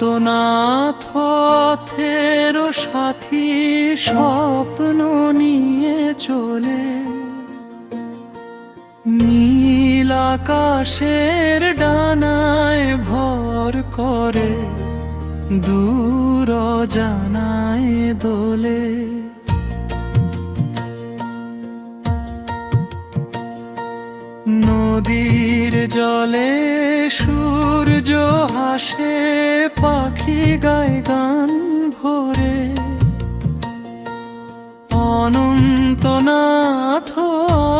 অনন্তনাথ পথের সাথী স্বপ্ন নিয়ে চলে, নীল আকাশের ডানায় ভর করে, দূর জানায় দোলে। নদীর জলে সূর্য হাসে, পাখি গায় গান ভরে। অনন্তনাথ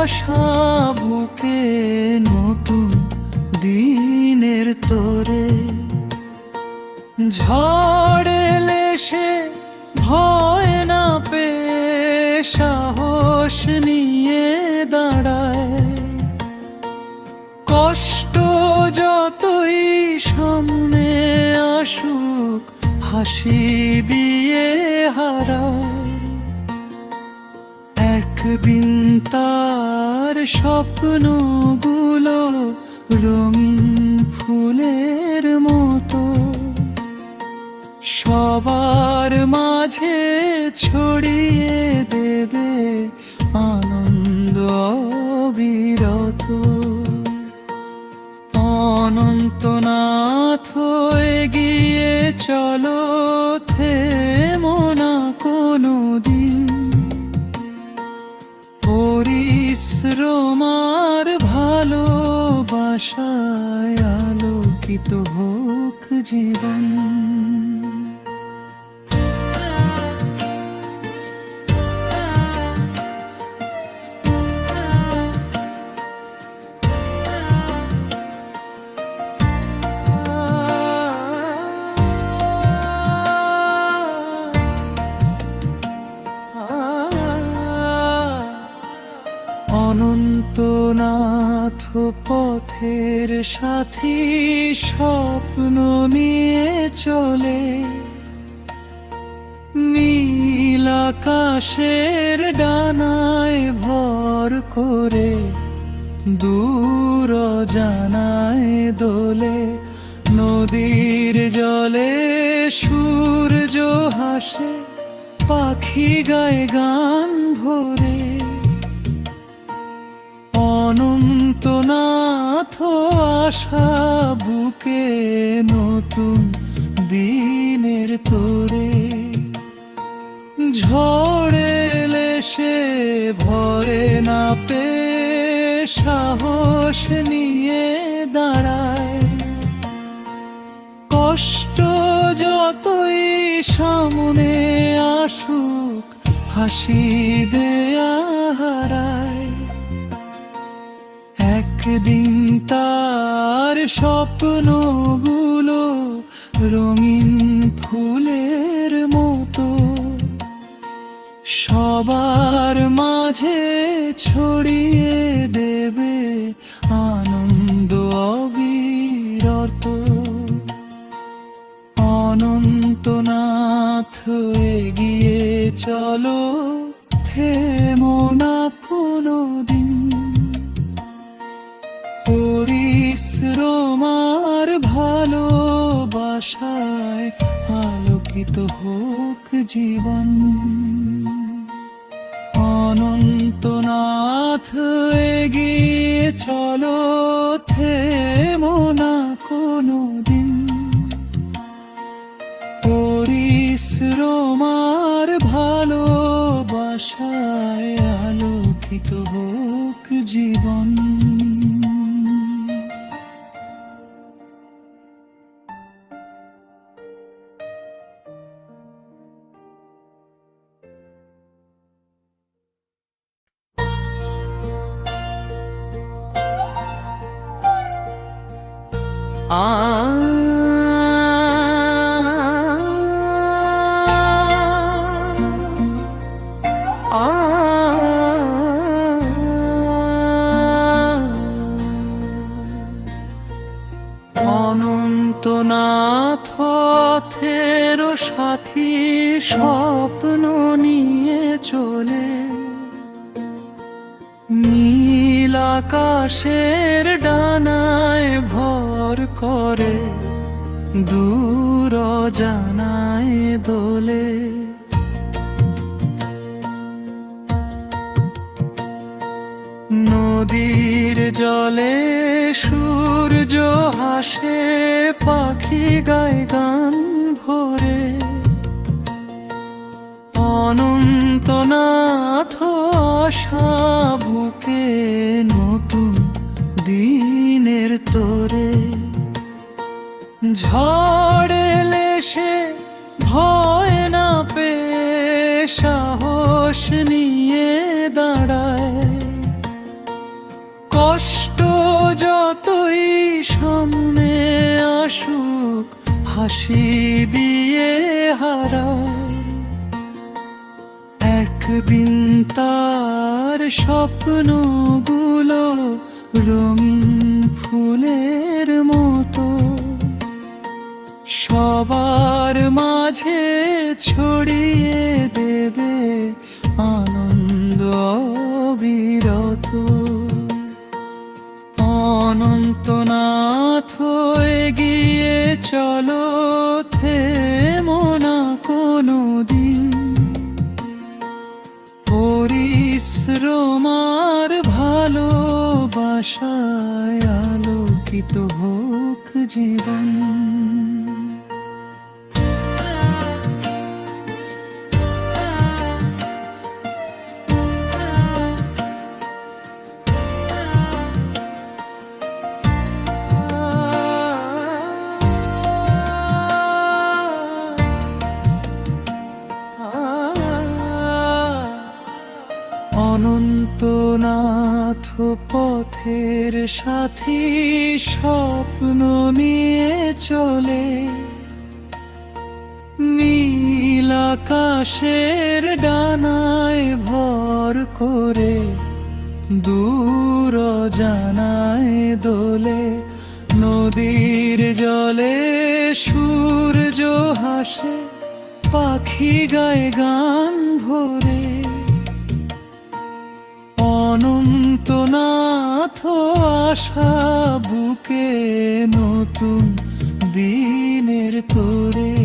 আশা বুকে নতুন দিনের তোরে। ঝড় এলে সে ভয় না পেয়ে সাহস নিয়ে দাঁড়ায়। কষ্ট যতই সামনে আসুক, হাসি দিয়ে হারায়। একদিন তার স্বপ্নগুলো রঙিন ফুলের মতো সবার মাঝে ছড়িয়ে দেবে আনন্দ অবিরত। অনন্তনাথ এগিয়ে চলো, থেমো না কোনো দিন। পরিশ্রম আর ভালোবাসায় আলোকিত হোক জীবন। অনন্তনাথ পথের সাথী স্বপ্ন নিয়ে চলে, নীল আকাশের ডানায় ভর করে, দূর জানায় দোলে। নদীর জলে সূর্য হাসে, পাখি গায় গান ভরে। অনন্তনাথ আশা বুকে নতুন দিনের তোরে। ঝড় এলে সে ভয় না পেয়ে সাহস নিয়ে দাঁড়ায়। কষ্ট যতই সামনে আসুক, হাসি দেয়া হারায়। একদিন তার স্বপ্নগুলো রঙিন ফুলের মতো সবার মাঝে ছড়িয়ে দেবে আনন্দ অবিরত। অনন্তনাথ এগিয়ে চলো, থেমো না কোনো দিন। পরিশ্রম আর ভালোবাসায় আলোকিত হোক জীবন। অনন্তনাথ এগিয়ে চলো, থেমো না কোনো দিন। পরিশ্রম আর ভালোবাসায় আলোকিত হোক জীবন। অনন্তনাথ স্বপ্ন নিয়ে চলে, নীল আকাশের ডানায় ভর করে, দূর অজানায় দোলে। নদীর জলে সূর্য হাসে, পাখি গায় গান ভরে, অনন্তনাথ আশা বুকে নতুন দিনের তোরে। ঝড় এলে সে ভয় না পেয়ে সাহস নিয়ে দাঁড়ায়, কষ্ট যতই সামনে আসুক হাসি দিয়ে হারায়। একদিন তার স্বপ্নগুলো রঙিন ফুলের মতো সবার মাঝে ছড়িয়ে দেবে আনন্দ অবিরত। অনন্তনাথ এগিয়ে চলো, থেমো না কোনো দিন, পরিশ্রম আর ভালোবাসায় আলোকিত হোক জীবন। অনন্তনাথ পথের সাথী, স্বপ্ন নিয়ে চলে, নীল আকাশের ডানায় ভর করে, দূর অজানায় দোলে। নদীর জলে সূর্য হাসে, পাখি গায় গান ভরে, অনন্তনাথ আশা বুকে নতুন দিনের তোরে।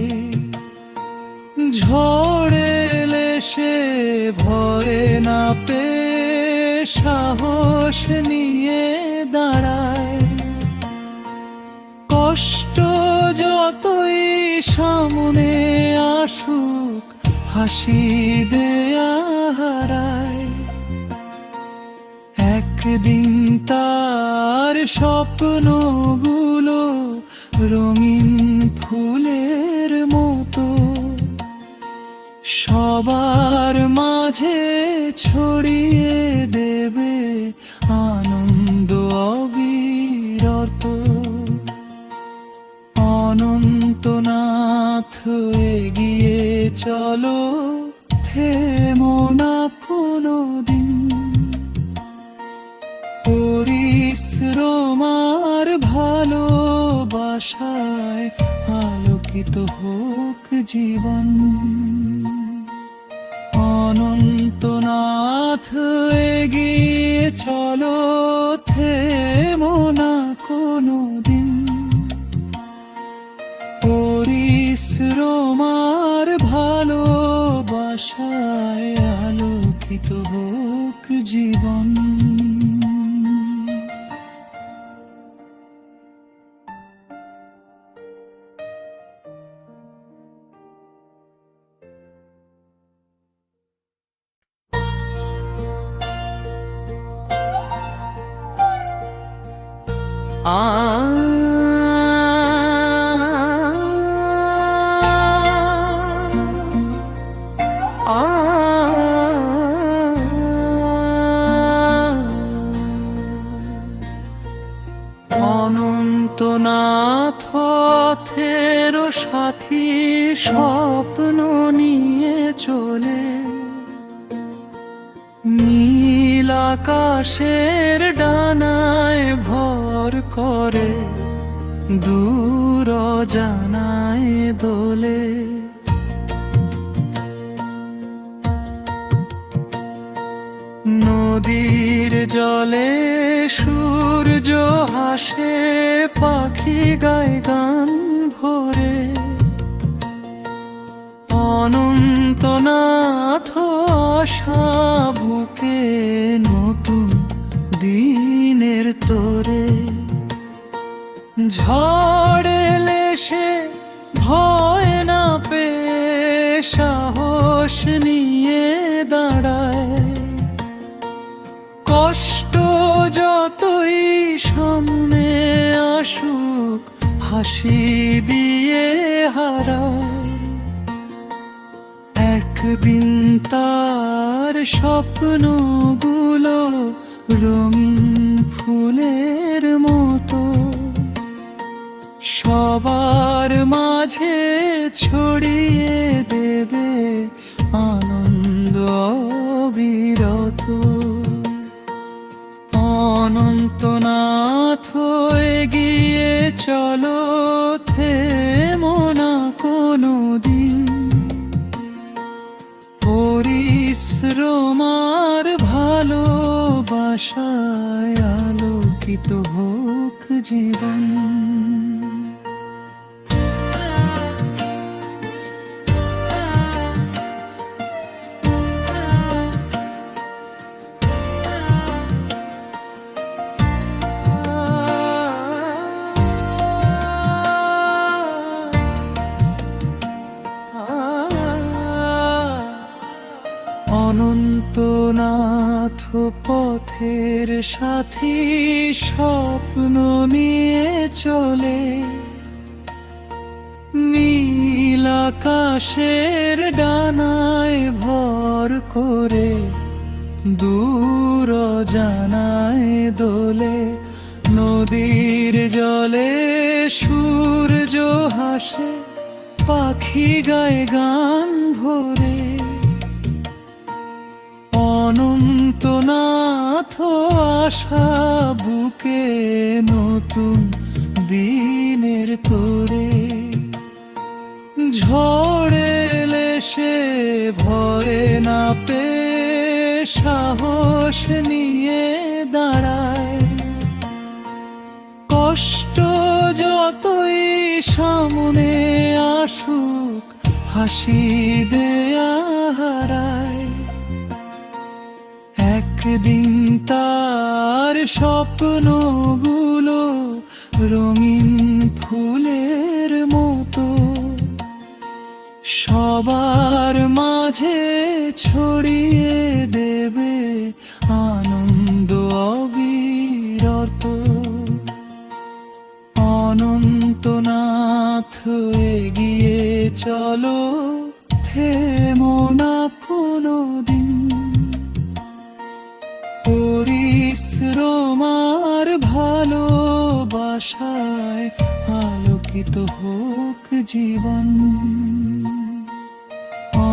ঝড় এলে সে ভয় না পেয়ে সাহস নিয়ে দাঁড়ায়, কষ্ট যতই সামনে আসুক হাসি দেয়া হারায়। একদিন তার স্বপ্নগুলো রঙিন ফুলের মতো সবার মাঝে ছড়িয়ে দেবে আনন্দ অবিরত। অনন্তনাথ এগিয়ে চলো, থেমো না কোনো দিন, পরিশ্রম আর ভালোবাসায় আলোকিত হোক জীবন। অনন্তনাথ এগিয়ে চলো, থেমো না কোনো দিন, পরিশ্রম আর ভালোবাসায় আলোকিত হোক জীবন। অনন্তনাথ পথের সাথী, স্বপ্ন নিয়ে চলে, নীল আকাশের ডানায় ভর করে, দূর অজানায় দোলে। জলে সূর্য হাসে, পাখি গায় গান ভরে। অনন্তনাথ আশা বুকে নতুন দিনের তোরে। ঝড় এলে সে ভয় না পেয়ে সাহস নিয়ে দাঁড়ায়। কষ্ট যতই সামনে আসুক হাসি দিয়ে হারায়। একদিন তার স্বপ্নগুলো রঙিন ফুলের মতো সবার মাঝে ছড়িয়ে দেবে আনন্দ অবিরত। অনন্তনাথ এগিয়ে চলো, থেমো না কোনো দিন। পরিশ্রম আর ভালোবাসায় আলোকিত হোক জীবন। অনন্তনাথ পথের সাথী, স্বপ্ন নিয়ে চলে। নীল আকাশের ডানায় ভর করে দূর জানায় দোলে। নদীর জলে সূর্য হাসে, পাখি গায় গান ভরে। অনন্তনাথ আশা বুকে নতুন দিনের তোরে। ঝড় এলে সে ভয় না পেয়ে সাহস নিয়ে দাঁড়ায়। কষ্ট যতই সামনে আসুক হাসি দেয়া হারায়। একদিন তার স্বপ্নগুলো রঙিন ফুলের মতো সবার মাঝে ছড়িয়ে দেবে আনন্দ অবিরত। অনন্তনাথ এগিয়ে চলো, থেমো না কোনো দিন। পরিশ্রম আর ভালোবাসায় আলোকিত হোক জীবন।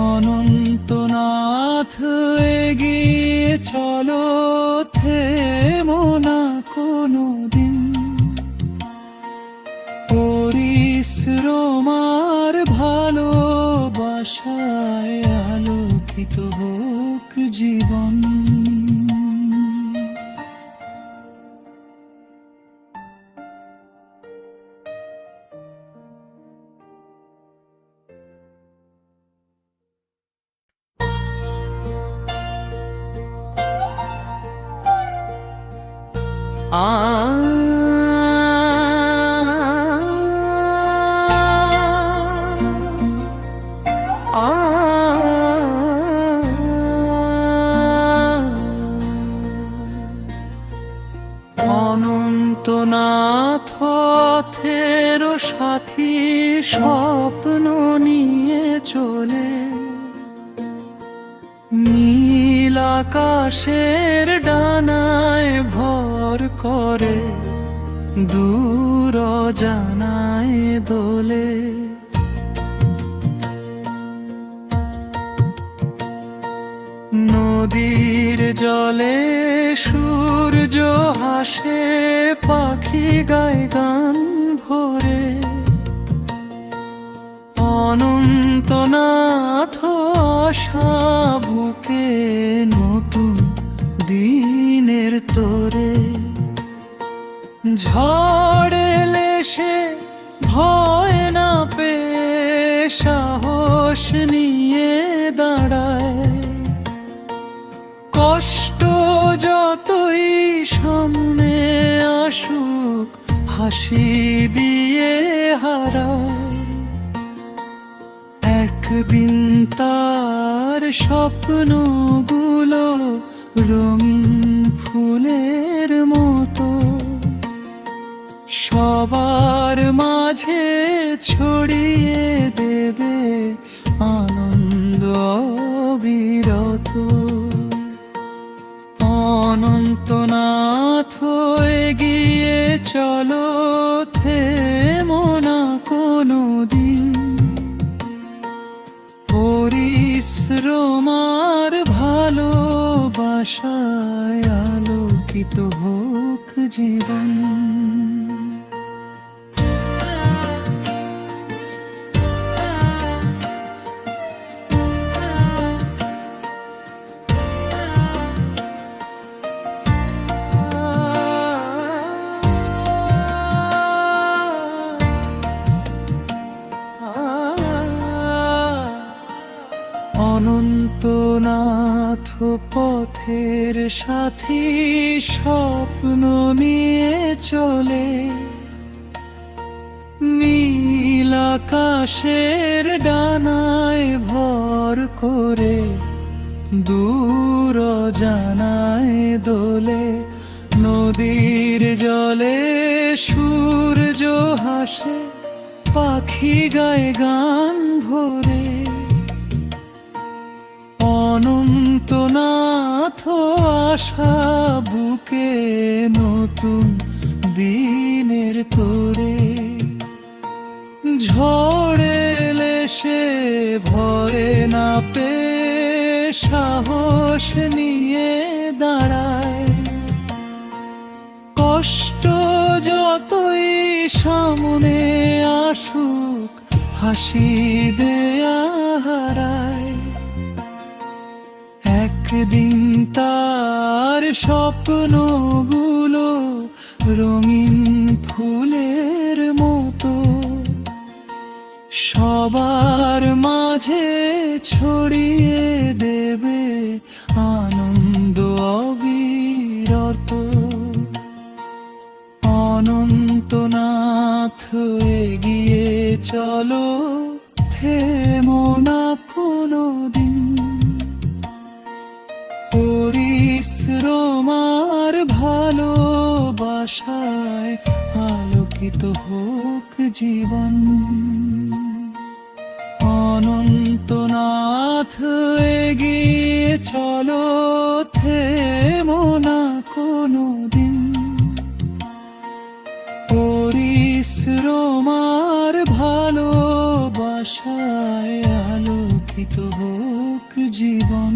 অনন্তনাথ এগিয়ে চলো, থেমো না কোনো দিন। পরিশ্রম আর ভালোবাসায় আলোকিত হোক জীবন। অনন্তনাথ পথের সাথী, স্বপ্ন নিয়ে চলে। নীল আকাশের ডানায় ভর করে দূর জানায় দোলে। নদীর জলে সূর্য হাসে, পাখি গায় গান ভরে। অনন্তনাথ আশা বুকে নতুন দিনের ঝড় এলে সে ভয় না পেয়ে সাহস নিয়ে দাঁড়ায়। কষ্ট যতই সামনে আসুক হাসি দিয়ে হারায়। একদিন তার স্বপ্নগুলো রঙিন ফুলের মতো সবার মাঝে ছড়িয়ে দেবে আনন্দ অবিরত। অনন্তনাথ এগিয়ে চলো, থেমো না কোনো দিন। পরিশ্রম আর ভালোবাসায় আলোকিত হোক জীবন। অনন্তনাথ পথের সাথী স্বপ্ন নিয়ে চলে। নীল আকাশের ডানায় ভর করে দূর জানায় দোলে। নদীর জলে সূর্য হাসে, পাখি গায়ে গান ভরে। অনন্তনাথ আশা বুকে নতুন দিনের তোরে। ঝড় এলে সে ভয় না পেয়ে সাহস নিয়ে দাঁড়ায়। কষ্ট যতই সামনে আসুক হাসি দেয়া হারায়। একদিন তার স্বপ্নগুলো রঙিন ফুলের মতো সবার মাঝে ছড়িয়ে দেবে আনন্দ অবিরত। অনন্তনাথ এগিয়ে চলো, থেমো না কোনো দিন। পরিশ্রম আর ভালোবাসায় আলোকিত হোক জীবন। অনন্তনাথ এগিয়ে চলো, থেমো না কোনো দিন। পরিশ্রম আর ভালোবাসায় আলোকিত হোক জীবন।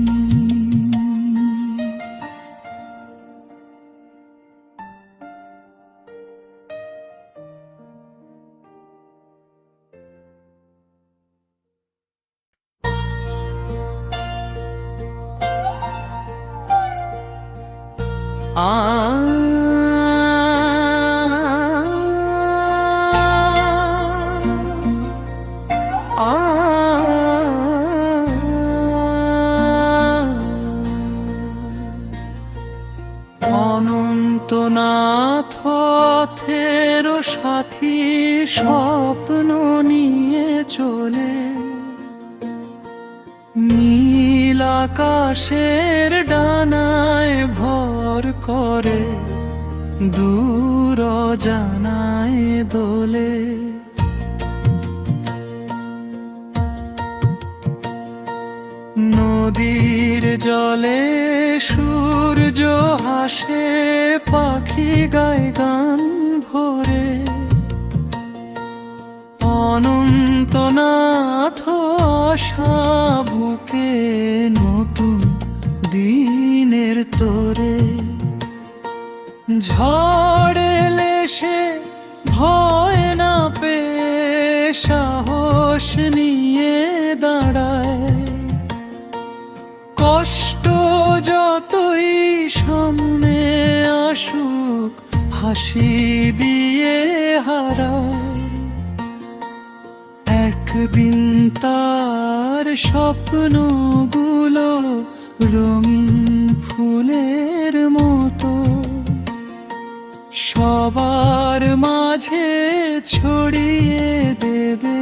অনন্তনাথ পথের সাথী স্বপ্ন নিয়ে চলে। নীল আকাশের ডানায় ভর করে দূর জানায় দোলে। নদীর জলে সূর্য হাসে, পাখি গায়ে গান ভরে। অনন্তনাথ আশা বুকে নতুন দিনের তোরে। ঝড় এলে সে ভয় না পেয়ে সাহস নিয়ে দাঁড়ায়। কষ্ট যতই সামনে আসুক হাসি দিয়ে হারায়। একদিন তার স্বপ্নগুলো রঙিন ফুলের মতো সবার মাঝে ছড়িয়ে দেবে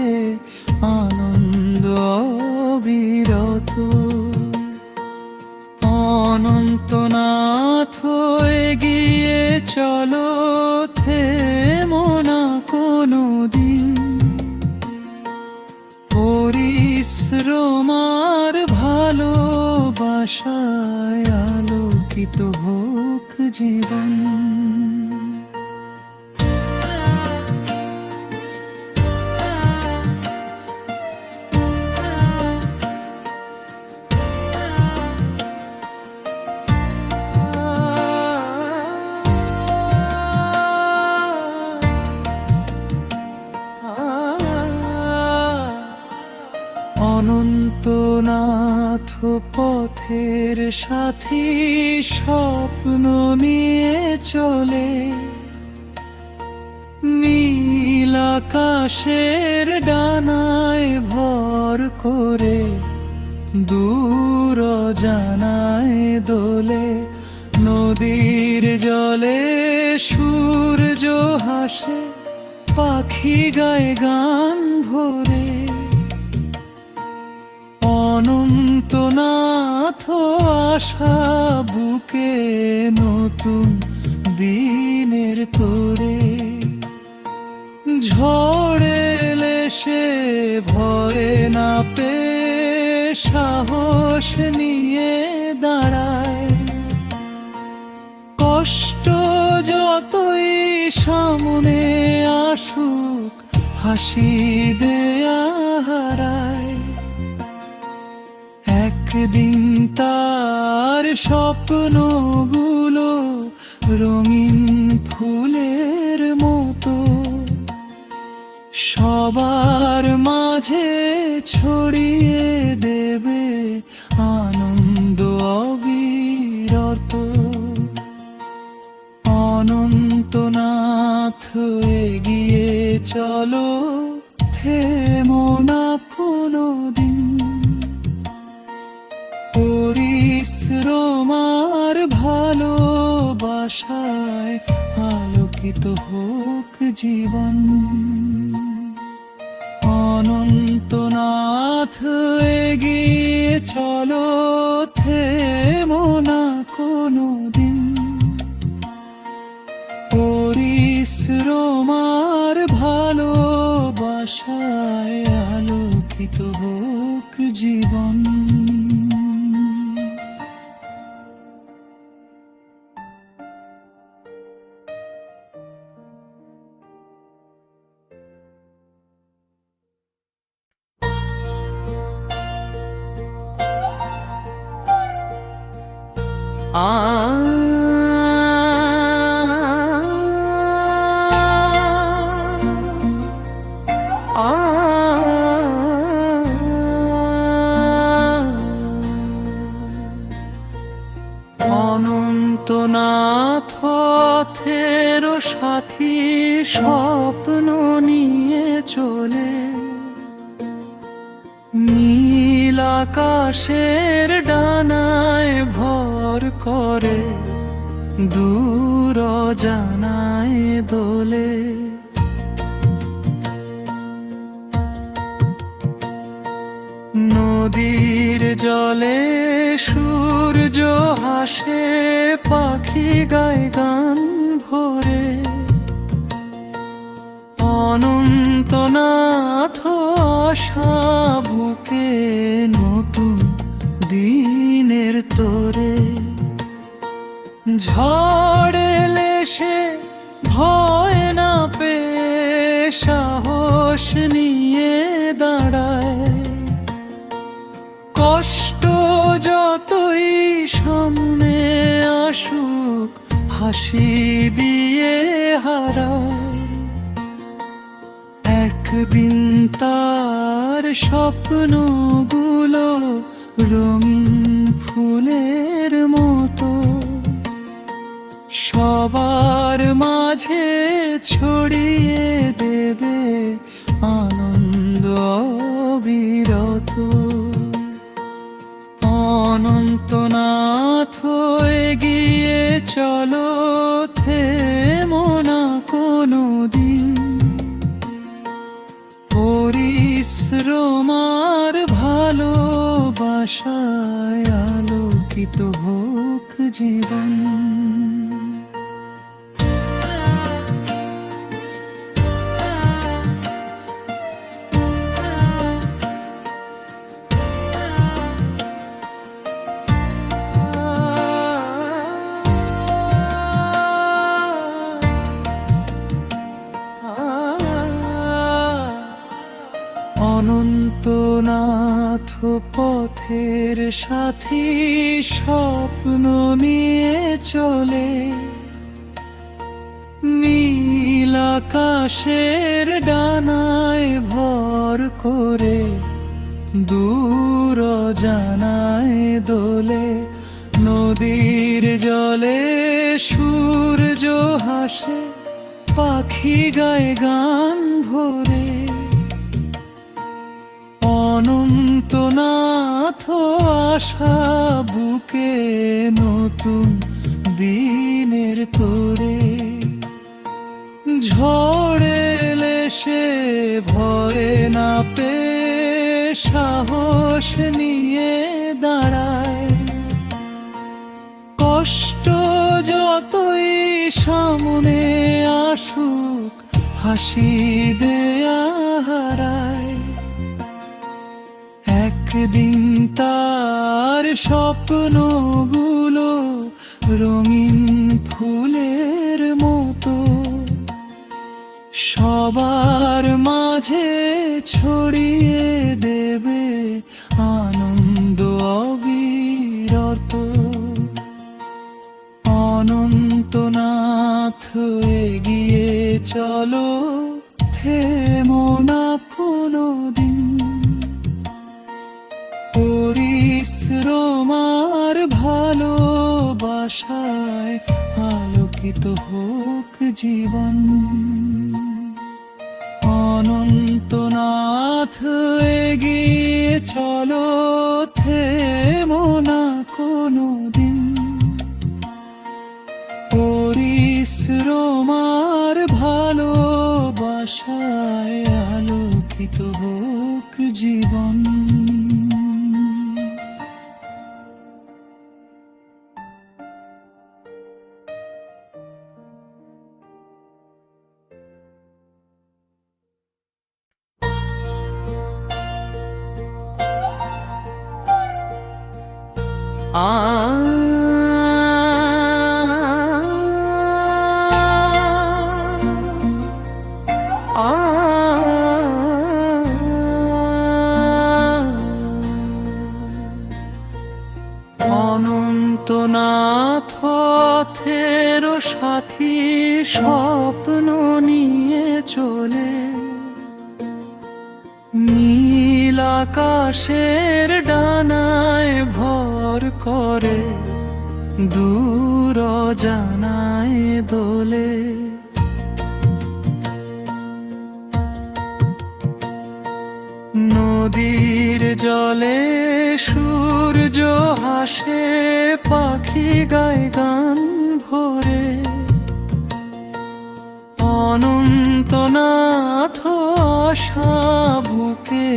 আনন্দ অবিরত। অনন্তনাথ এগিয়ে চলো, থেমো না কোনো দিন। পরিশ্রম আর ভালোবাসায় আলোকিত হোক জীবন। অনন্তনাথ পথের সাথী, স্বপ্ন নিয়ে চলে নীল আকাশের ডানায় ভর করে। দূর জানায় দোলে নদীর জলে, সূর্য হাসে পাখি গায়ে গান ভরে। অনন্তনাথ আশা বুকে নতুন দিনের তোরে। ঝড়ে এলে সে ভয় না পেয়ে সাহস নিয়ে দাঁড়ায়। কষ্ট যতই সামনে আসুক, হাসি দেয়া হারায়। একদিন তার স্বপ্নগুলো রঙিন ফুলের মতো সবার মাঝে ছড়িয়ে দেবে আনন্দ অবিরত। অনন্তনাথ এগিয়ে চলো, থেমো না কোনো দিন। পরিশ্রম আর ভালোবাসায় আলোকিত হোক জীবন। অনন্তনাথ এগিয়ে চলো, থেমো না কোনো দিন। পরিশ্রম আর ভালোবাসায় আলোকিত হোক জীবন। অনন্তনাথ পথের সাথী, স্বপ্ন নিয়ে চলে নীল আকাশের ডানায় ভর করে। দূর জানায় দোলে নদীর জলে, সূর্য হাসে পাখি গায়ে গান ভরে। অনন্তনাথ আশা বুকে নতুন দিনের তোরে। ঝড় এলে সে ভয় না পেয়ে সাহস নিয়ে দাঁড়ায়। কষ্ট যতই সামনে আসুক, হাসি দিয়ে হারায়। একদিন তার স্বপ্নগুলো রঙিন ফুলের মতো সবার মাঝে ছড়িয়ে দেবে আনন্দ অবিরত। অনন্তনাথ এগিয়ে চলো, থেমো না কোনো দিন। পরিশ্রম আর ভালোবাসায় আলোকিত হোক জীবন। অনন্তনাথ পথের সাথী, স্বপ্ন নিয়ে চলে নীল আকাশের ডানায় ভর করে। দূর জানায় দোলে নদীর জলে, সূর্য হাসে পাখি গায়ে গান ভরে। অনন্তনাথ আশা বুকে নতুন দিনের তোরে। ঝড়ে এলে সে ভয় না পেয়ে সাহস নিয়ে দাঁড়ায়। কষ্ট যতই সামনে আসুক, হাসি দেয়া হারায়। একদিন তার স্বপ্নগুলো রঙিন ফুলের মতো সবার মাঝে ছড়িয়ে দেবে আনন্দ অবিরত। অনন্তনাথ এগিয়ে চলো, থেমো না কোনো দিন। পরিশ্রম আর ভালোবাসায় আলোকিত হোক জীবন। অনন্তনাথ এগিয়ে চলো, থেমো না কোনো দিন। পরিশ্রম আর ভালোবাসায় আলোকিত হোক জীবন। অনন্তনাথ পথের সাথী, স্বপ্ন নিয়ে চলে নীল আকাশের ডানায় ভর করে। দূর জানায় দোলে নদীর জলে, সূর্য হাসে পাখি গায়ে গান ভরে। অনন্তনাথ আশা বুকে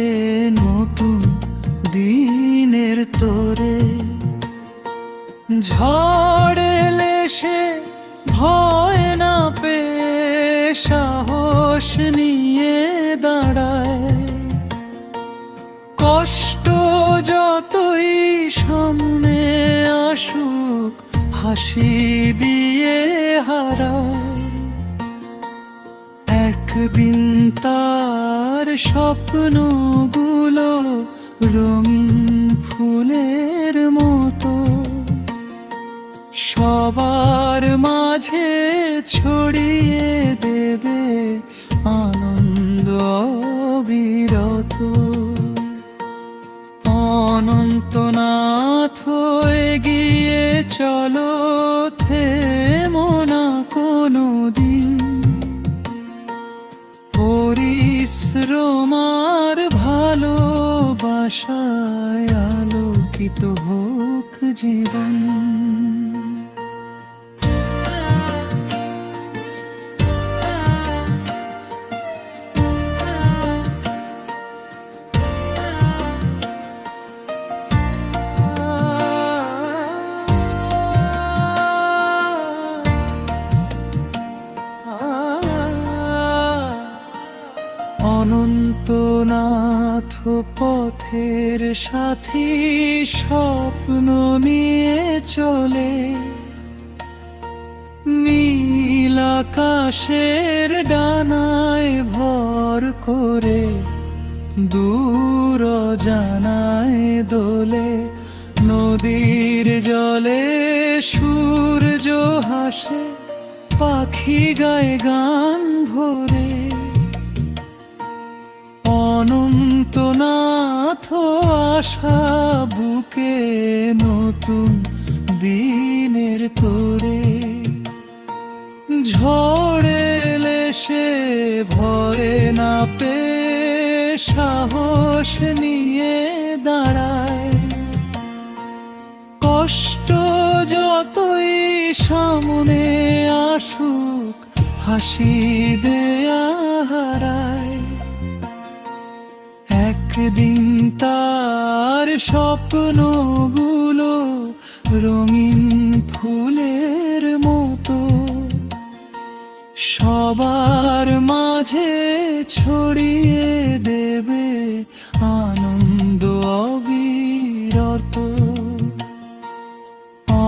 নতুন দিনের তোরে। ঝড় এলে সে ভয় না পেয়ে সাহস নিয়ে দাঁড়ায়। কষ্ট যতই সামনে আসুক, হাসি দিয়ে হারায়। একদিন তার স্বপ্নগুলো রঙিন ফুলের মতো সবার মাঝে ছড়িয়ে দেবে আনন্দ অবিরত। অনন্তনাথ এগিয়ে চলো, থেমো না আলোকিত হোক জীবন। অনন্তনাথ পথের সাথী স্বপ্ন নিয়ে চলে, নীল আকাশের ডানায় ভর করে দূর জানায় দোলে। নদীর জলে সূর্য হাসে, পাখি গায়ে গান ভরে। অনন্তনাথ আশা বুকে নতুন দিনের তোরে। ঝড়ে এলে সে ভয়ে না পেয়ে সাহস নিয়ে দাঁড়ায়। কষ্ট যতই সামনে আসুক হাসি দেয়া হারায়। একদিন তার স্বপ্নগুলো রঙিন ফুলের মতো সবার মাঝে ছড়িয়ে দেবে আনন্দ অবিরত।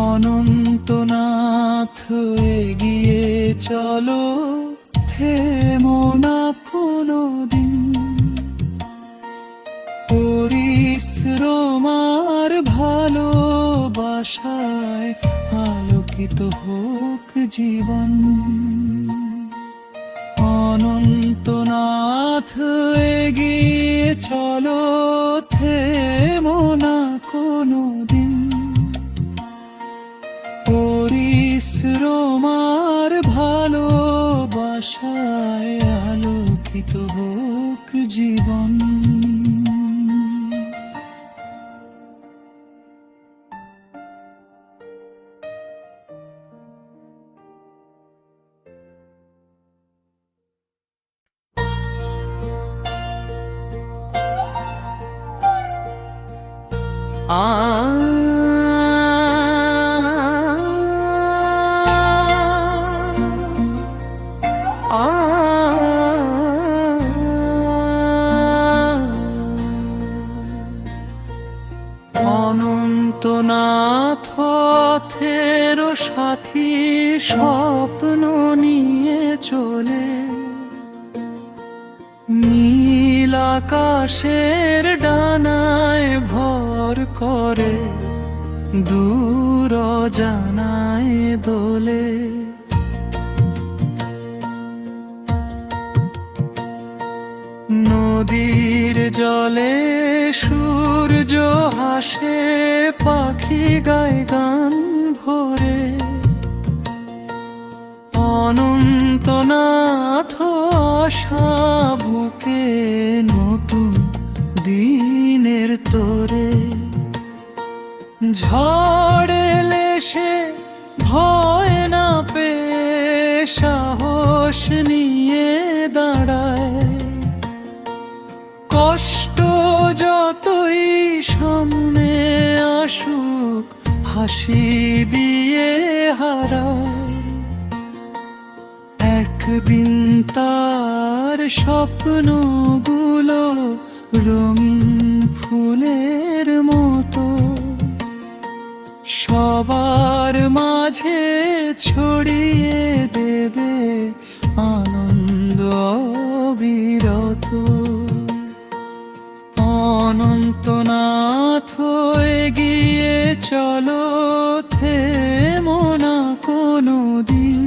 অনন্তনাথ এগিয়ে চলো, থেমো না কোনোদিন। পরিশ্রম আর ভালোবাসায় আলোকিত হোক জীবন। অনন্তনাথ এগিয়ে চলো, থেমো না কোনোদিন। পরিশ্রম আর ভালোবাসায় আলোকিত হোক জীবন। অনন্তনাথ পথের সাথী স্বপ্ন নিয়ে চলে, নীল আকাশের ডানায় ভর করে দূর জানায় দোলে। নদীর জলে সূর্য হাসে, পাখি গায়ে গান ভরে। অনন্তনাথ আশা বুকে নতুন দিনের তোরে। ঝড় এলে সে ভয় না পেয়ে সাহস নিয়ে দাঁড়ায়। কষ্ট যতই সামনে আসুক হাসি দিয়ে হারায়। একদিন তার স্বপ্নগুলো রঙিন ফুলের মতো সবার মাঝে ছড়িয়ে দেবে আনন্দ অবিরত। অনন্তনাথ এগিয়ে চলো, থেমো না কোনোদিন।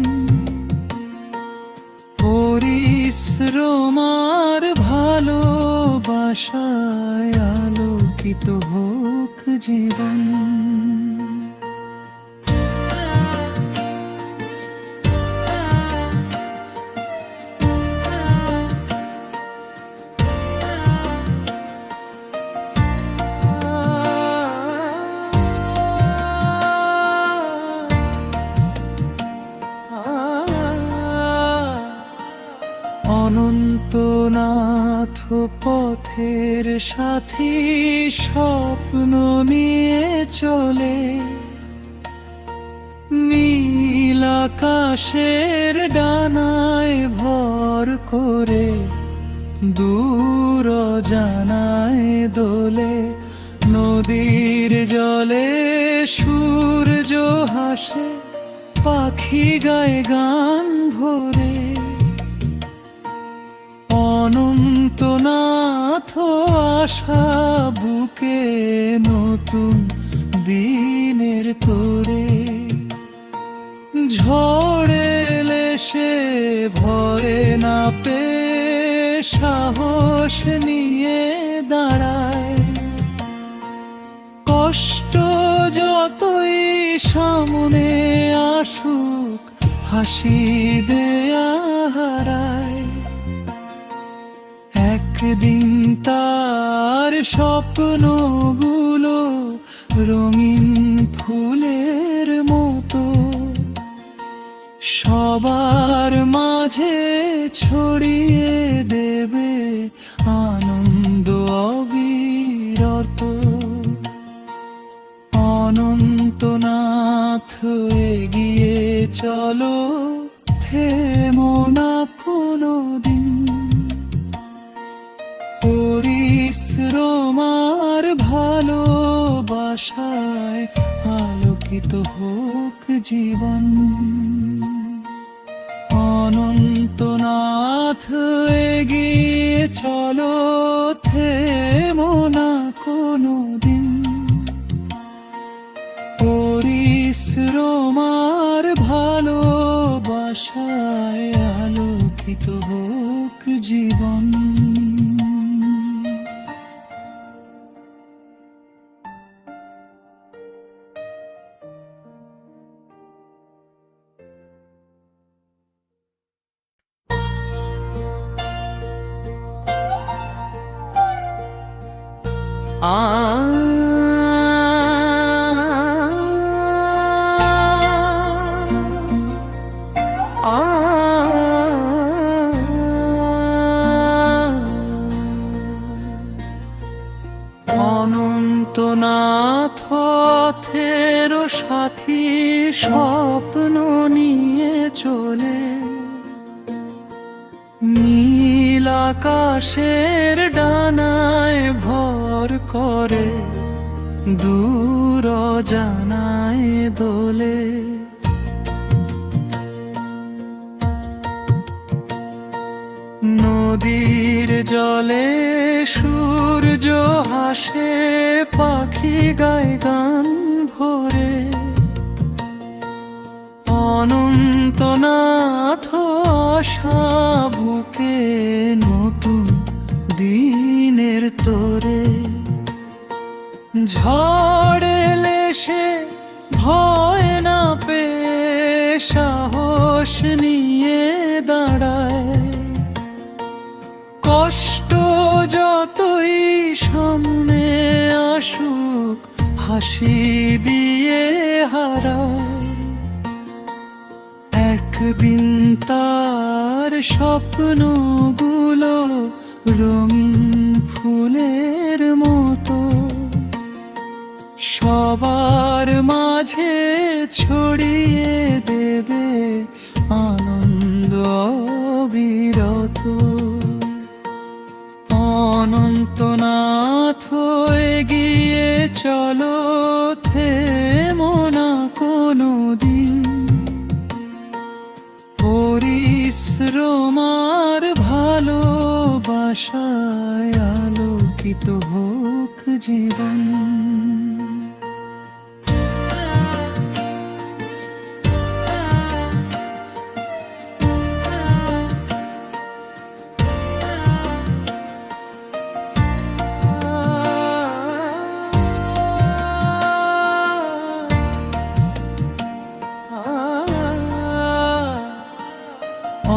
পরিশ্রম আর ভালোবাসায় আলোকিত হোক জীবন। অনন্তনাথ পথের সাথী স্বপ্ন নিয়ে চলে, নীল আকাশের ডানায় ভর করে দূর জানায় দোলে। নদীর জলে সূর্য হাসে, পাখি গায়ে গান ভরে। অনন্তনাথ আশা বুকে নতুন দিনের তোরে। ঝড়ে এলে সে ভয়ে না পেয়ে সাহস নিয়ে দাঁড়ায়। কষ্ট যতই সামনে আসুক হাসি দেয়া হারায়। একদিন তার স্বপ্নগুলো রঙিন ফুলের মতো সবার মাঝে ছড়িয়ে দেবে আনন্দ অবিরত। অনন্তনাথ এগিয়ে চলো, থেমো না কোনোদিন। পরিশ্রম আর ভালোবাসায় আলোকিত হোক জীবন। অনন্তনাথ এগিয়ে চলো, থেমো না কোনোদিন। পরিশ্রম আর ভালোবাসায় আলোকিত হোক জীবন। অনন্তনাথ পথের সাথী স্বপ্ন নিয়ে চলে, নীল আকাশের ডানায় ভর করে দূর জানায় দোলে। নদীর জলে সূর্য হাসে, পাখি গায়ে গান ভরে। অনন্তনাথ আশা বুকে নতুন দিনের তোরে। ঝড় এলে সে ভয় না পেয়ে সাহস নিয়ে দাঁড়ায়। কষ্ট যতই সামনে আসুক হাসি দিয়ে হারায়। একদিন তার স্বপ্নগুলো রঙিন ফুলের মতো সবার মাঝে ছড়িয়ে দেবে আনন্দ অবিরত। অনন্তনাথ এগিয়ে চলো, থেমো না কোনোদিন। পরিশ্রম আর ভালোবাসায় আলোকিত হোক জীবন।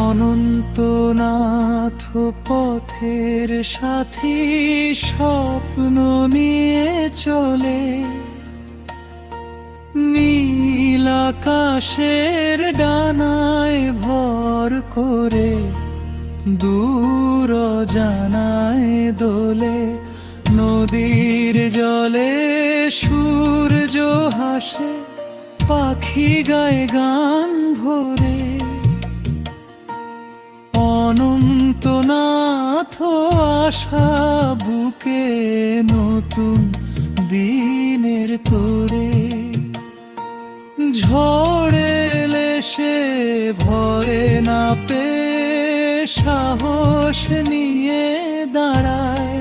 অনন্তনাথ পথের সাথী স্বপ্ন নিয়ে চলে, নীল আকাশের ডানায় ভর করে দূর জানায় দোলে, নদীর জলে সূর্য হাসে, পাখি গায়ে গান ভরে। অনন্তনাথ আশা বুকে নতুন দিনের তোরে, ঝড়ে এলে সে ভয়ে না পেয়ে সাহস নিয়ে দাঁড়ায়।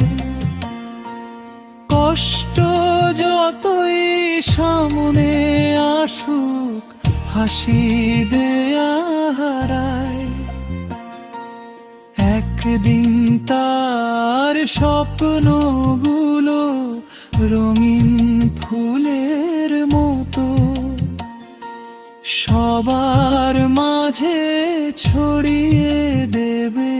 কষ্ট যতই সামনে আসুক, হাসি দেয়া হারায়। একদিন তার স্বপ্নগুলো রঙিন ফুলের মতো সবার মাঝে ছড়িয়ে দেবে